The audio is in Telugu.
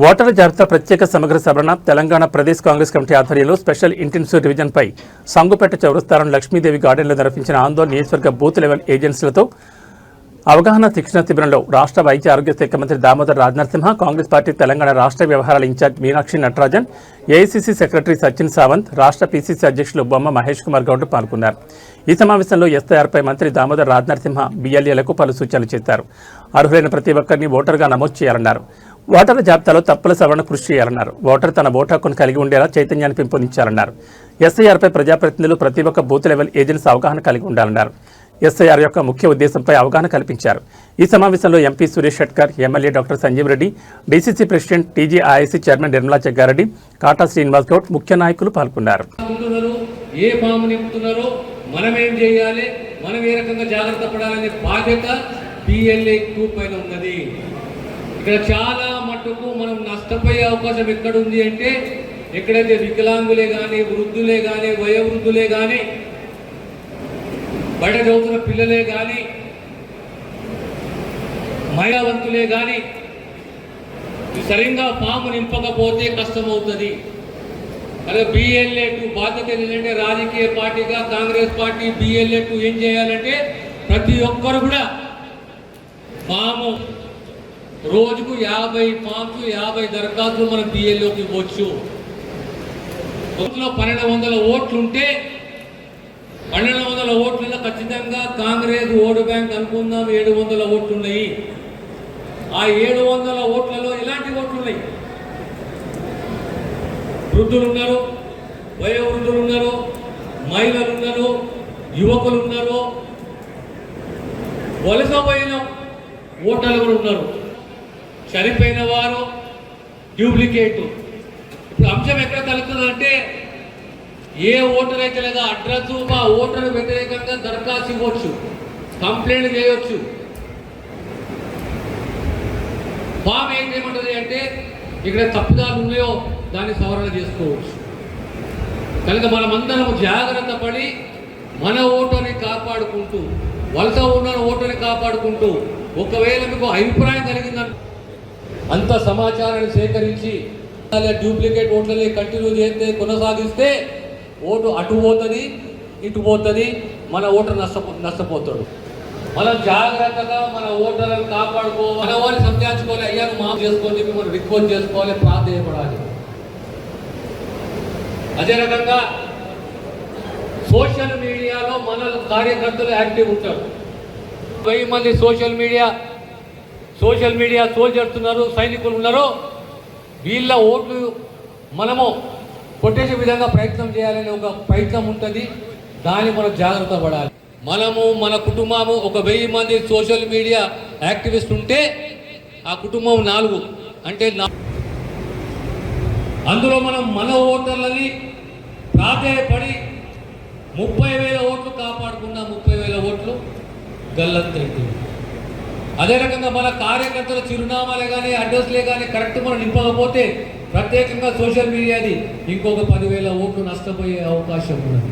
ఓటర్ల జాబితా ప్రత్యేక సమగ్ర సవరణ తెలంగాణ ప్రదేశ్ కాంగ్రెస్ కమిటీ ఆధ్వర్యంలో స్పెషల్ ఇంటెన్సివ్ రివిజన్పై సంగుపేట చౌరస్తారం లక్ష్మీదేవి గార్డెన్లో నిర్వహించిన ఆందోళన నియోజకవర్గ బూత్ లెవెల్ ఏజెన్సీలతో అవగాహన శిక్షణ శిబిరంలో రాష్ట్ర వైద్య ఆరోగ్య శాఖ మంత్రి దామోదర్ రాజనరసింహ, కాంగ్రెస్ పార్టీ తెలంగాణ రాష్ట్ర వ్యవహారాల incharge Meenakshi Natarajan, AICC secretary Sachin Sawant, రాష్ట్ర పీసీసీ అధ్యక్షులు బొమ్మ మహేష్ కుమార్ గౌడ్ పాల్గొన్నారు. ఈ సమావేశంలో ఎస్ఐఆర్పై మంత్రి దామోదర్ రాజనరసింహ బిఎల్ఏలకు పలు సూచనలు చేశారు. అర్హులైన ప్రతి ఒక్కరిని ఓటరుగా నమోదు చేయాలన్నారు. ఓటర్ల జాబితాలో తప్పుల సవరణ కృషి చేయాలన్నారు. ఓటర్ తన ఓటు హక్కును కలిగి ఉండేలా చైతన్యాన్ని పెంపొందించాలన్నారు. ఎస్ఐఆర్పై ప్రజాప్రతినిధులు ప్రతి ఒక్క బూత్ లెవెల్ ఏజెన్సీ అవగాహన కలిగి ఉండాలన్నారు. ఎస్ఐఆర్ యొక్క ముఖ్య ఉద్దేశంపై అవగాహన కల్పించారు. ఈ సమావేశంలో MP Suresh Shetkar, MLA doctor Sanjeev Reddy, DCC president TGIIC chairman Nirmala Jaggareddy, Kata Srinivas Goud ముఖ్య నాయకులు పాల్గొన్నారు. ఏ ఫామ్ నింపుతున్నారో మనం ఏం చేయాలి, మనం ఏ రకంగా జాగ్రత్త పడాలనే బాధ్యత పిఎల్ఏ 2 పైన ఉన్నది. ఇక్కడ చాలా మట్టుకు మనం నష్టపోయే అవకాశం ఎక్కడుంది అంటే, ఎక్కడైతే వికలాంగులే కానీ, వృద్ధులే కానీ, వయోవృద్ధులే కానీ, బయట చదువుతున్న పిల్లలే కానీ, మహిళావంతులే కానీ సరిగ్గా ఫామ్ నింపకపోతే కష్టమవుతుంది. అలాగే బిఎల్ఏ 2 బాధ్యత ఏంటంటే, రాజకీయ పార్టీగా కాంగ్రెస్ పార్టీ బిఎల్ఏ 2 ఏం చేయాలంటే, ప్రతి ఒక్కరు కూడా ఫాము రోజుకు 50 ఫామ్స్ 50 దరఖాస్తులు మనం బిఎల్ఓకి ఇవ్వచ్చు. 1200 ఓట్లు ఉంటే 1200 ఓట్లలో ఖచ్చితంగా కాంగ్రెస్ ఓటు బ్యాంక్ అనుకుందాం 700 ఓట్లు ఉన్నాయి. ఆ 700 ఓట్లలో ఎలాంటి ఓట్లు ఉన్నాయి? వృద్ధులు ఉన్నారు, వయోవృద్ధులు ఉన్నారు, మహిళలు ఉన్నారు, యువకులు ఉన్నారు, వలసపోయిన ఓటర్లు కూడా ఉన్నారు, చనిపోయిన వారు, డూప్లికేట్. ఇప్పుడు అంశం ఎక్కడ కలుగుతుందంటే, ఏ ఓటర్ అయితే లేదా అడ్రస్ ఆ ఓటర్ వ్యతిరేకంగా దరఖాస్తు ఇవ్వచ్చు, కంప్లైంట్ చేయవచ్చు. ఫామ్ ఏం చేయమంటుంది అంటే, ఇక్కడ తప్పుదాలు ఉన్నాయో దాన్ని సవరణ చేసుకోవచ్చు. కనుక మనమందరం జాగ్రత్త పడి మన ఓటర్ని కాపాడుకుంటూ, వలస ఉన్న ఓటర్ని కాపాడుకుంటూ, ఒకవేళ మీకు అభిప్రాయం కలిగిందని అంత సమాచారాన్ని సేకరించి డూప్లికేట్ ఓట్లని కంటిన్యూ చేస్తే, కొనసాగిస్తే ఓటు అటు పోతుంది, ఇటు పోతుంది, మన ఓటర్ నష్టపోతాడు. మనం జాగ్రత్తగా మన ఓటర్లను కాపాడుకోవాలి, మన వారిని సంజాయించుకోవాలి. అయ్యా మాఫ్ చేసుకోని చెప్పి మనం రిక్వెస్ట్ చేసుకోవాలి, ప్రార్థేయపడాలి. అదే రకంగా సోషల్ మీడియాలో మన కార్యకర్తలు యాక్టివ్ ఉంటారు. 1000 మంది సోషల్ మీడియా సోల్జర్స్ ఉన్నారు, సైనికులు ఉన్నారు. వీళ్ళ ఓట్లు మనము కొట్టేసే విధంగా ప్రయత్నం చేయాలనే ఒక ప్రయత్నం ఉంటుంది. దాన్ని మనం జాగ్రత్త పడాలి. మనము మన కుటుంబము ఒక 1000 మంది సోషల్ మీడియా యాక్టివిస్ట్ ఉంటే ఆ కుటుంబం 4 అంటే అందులో మనం మన ఓటర్లని ప్రాధేయపడి 30,000 ఓట్లు కాపాడుకున్న 30,000 ఓట్లు గల్లంతైంది. అదే రకంగా మన కార్యకర్తల చిరునామాలే కానీ అడ్రస్లే కానీ కరెక్ట్ మనం నింపకపోతే ప్రత్యేకంగా సోషల్ మీడియాది ఇంకొక 10,000 ఓట్లు నష్టపోయే అవకాశం ఉన్నది.